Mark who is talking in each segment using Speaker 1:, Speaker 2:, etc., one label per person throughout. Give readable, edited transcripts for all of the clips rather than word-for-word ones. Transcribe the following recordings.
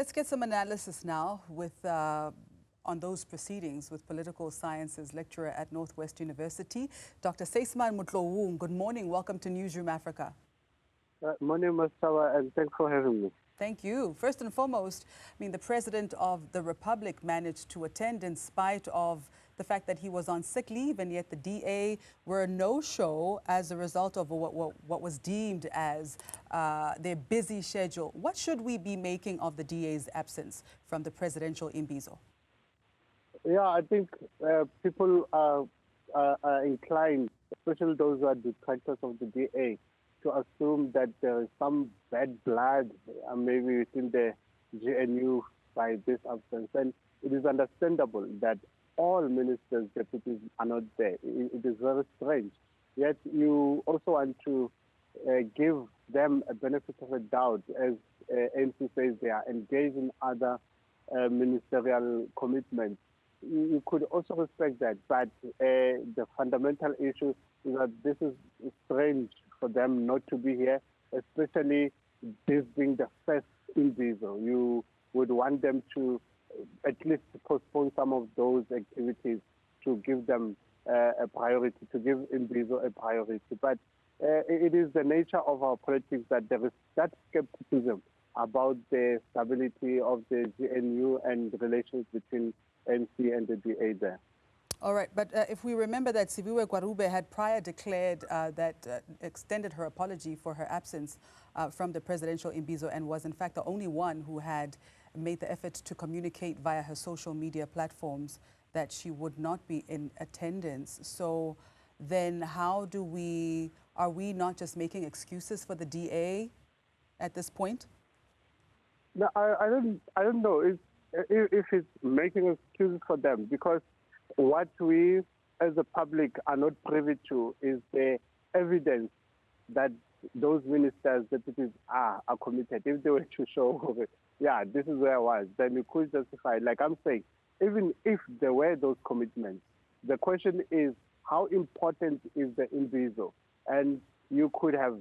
Speaker 1: Let's get some analysis now with on those proceedings with political sciences lecturer at Northwest University, Dr. Sysman Motloung. Good morning. Welcome to Newzroom Afrika.
Speaker 2: Morning, Masechaba, and thanks for having me.
Speaker 1: Thank you. First and foremost, the President of the Republic managed to attend in spite of the fact that he was on sick leave, and yet the DA were a no-show as a result of what was deemed as their busy schedule. What should we be making of the DA's absence from the presidential Imbizo?
Speaker 2: Yeah, I think people are inclined, especially those who are detractors of the DA, to assume that there is some bad blood maybe within the GNU by this absence. And it is understandable that all ministers, deputies are not there. It is very strange. Yet you also want to give them a benefit of a doubt, as MC says they are engaged in other ministerial commitments. You could also respect that, but the fundamental issue is that this is strange for them not to be here, especially this being the first Imbizo. You would want them to at least postpone some of those activities to give them a priority, to give Imbizo a priority. But it is the nature of our politics that there is that skepticism about the stability of the GNU and the relations between MC and the DA there.
Speaker 1: All right, but if we remember that Siviwe Gwarube had prior declared extended her apology for her absence from the presidential Imbizo and was in fact the only one who had made the effort to communicate via her social media platforms that she would not be in attendance. So then how do are we not just making excuses for the DA at this point?
Speaker 2: No, I don't know if it's making excuses for them, because what we as the public are not privy to is the evidence that those ministers, deputies are committed. If they were to show, yeah, this is where I was, then you could justify. Like I'm saying, even if there were those commitments, the question is how important is the Imbizo? And you could have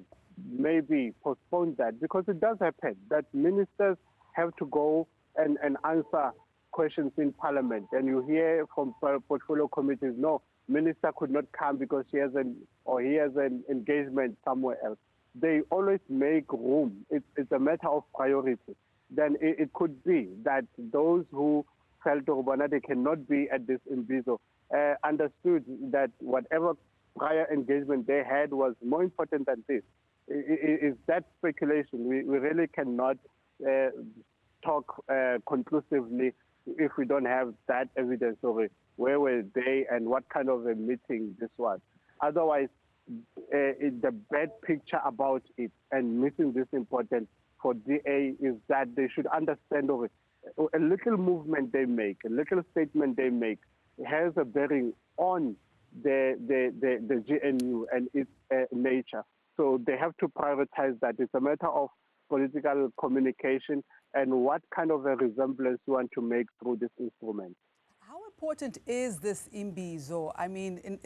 Speaker 2: maybe postponed that, because it does happen that ministers have to go and answer questions in Parliament, and you hear from portfolio committees, no, minister could not come because he has he has an engagement somewhere else. They always make room. It's a matter of priority. Then it could be that those who felt they cannot be at this Imbizo understood that whatever prior engagement they had was more important than this. It's that speculation. We really cannot talk conclusively if we don't have that evidence of it. Where were they and what kind of a meeting this was? Otherwise, the bad picture about it and missing this important for DA is that they should understand of it. A little movement they make, a little statement they make has a bearing on the GNU and its nature. So they have to prioritize that. It's a matter of political communication and what kind of a resemblance you want to make through this instrument.
Speaker 1: How important is this Imbizo? I mean,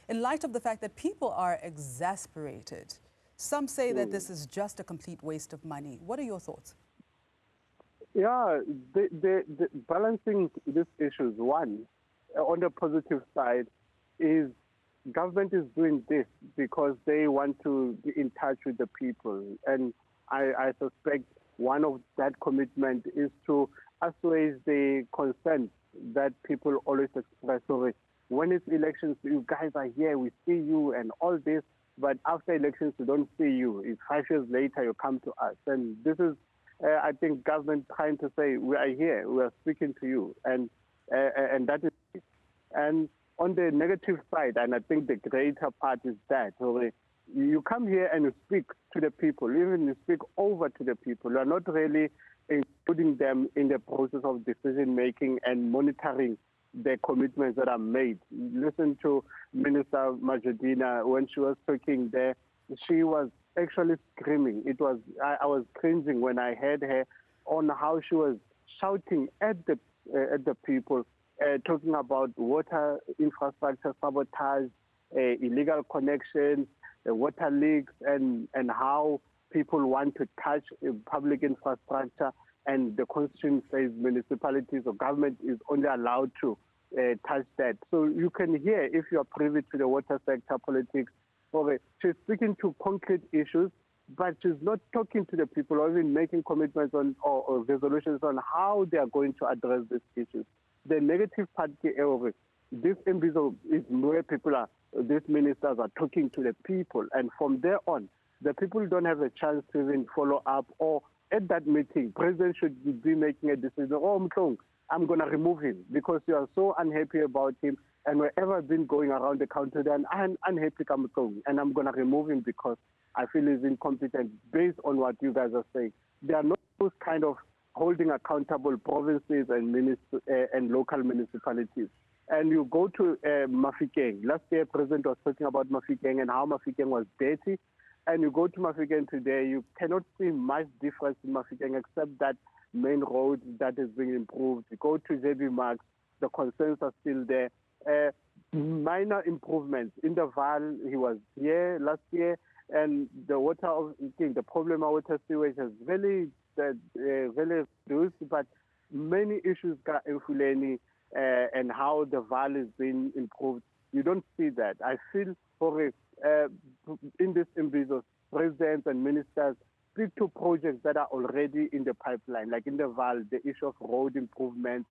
Speaker 1: in light of the fact that people are exasperated, some say that this is just a complete waste of money. What are your thoughts?
Speaker 2: Yeah, the balancing these issues, one, on the positive side, is government is doing this because they want to be in touch with the people. And I suspect one of that commitment is to assuage the concerns that people always express. So when it's elections, you guys are here, we see you and all this, but after elections, we don't see you. It's 5 years later, you come to us. And this is, I think, government trying to say, we are here, we are speaking to you. And that is it. And on the negative side, and I think the greater part is that, you come here and you speak to the people, even you speak over to the people. You are not really including them in the process of decision-making and monitoring the commitments that are made. Listen to Minister Majodina when she was talking there. She was actually screaming. I was cringing when I heard her on how she was shouting at the people, talking about water infrastructure sabotage, illegal connections, water leaks, and how people want to touch public infrastructure. and the constitution says municipalities or government is only allowed to touch that. So you can hear, if you are privy to the water sector politics, she's speaking to concrete issues, but she's not talking to the people or even making commitments on or resolutions on how they are going to address these issues. The negative part, this Imbizo is where people are, these ministers are talking to the people, and from there on, the people don't have a chance to even follow up, or at that meeting, President should be making a decision, Motloung, I'm going to remove him because you are so unhappy about him, and wherever I've been going around the country, then I'm unhappy with Motloung, and I'm going to remove him because I feel he's incompetent based on what you guys are saying. There are not those kind of holding accountable provinces and local municipalities. And you go to Mafikeng. Last year, President was talking about Mafikeng and how Mafikeng was dirty. And you go to Mafikeng today, you cannot see much difference in Mafikeng except that main road that is being improved. You go to JB Max, the concerns are still there. Minor improvements. In the Val, he was here last year, and the the problem of water sewage has really reduced, but many issues got Ekurhuleni and how the Val is being improved. You don't see that. I feel for in this Imbizo, presidents and ministers speak to projects that are already in the pipeline, like in the Val, the issue of road improvement,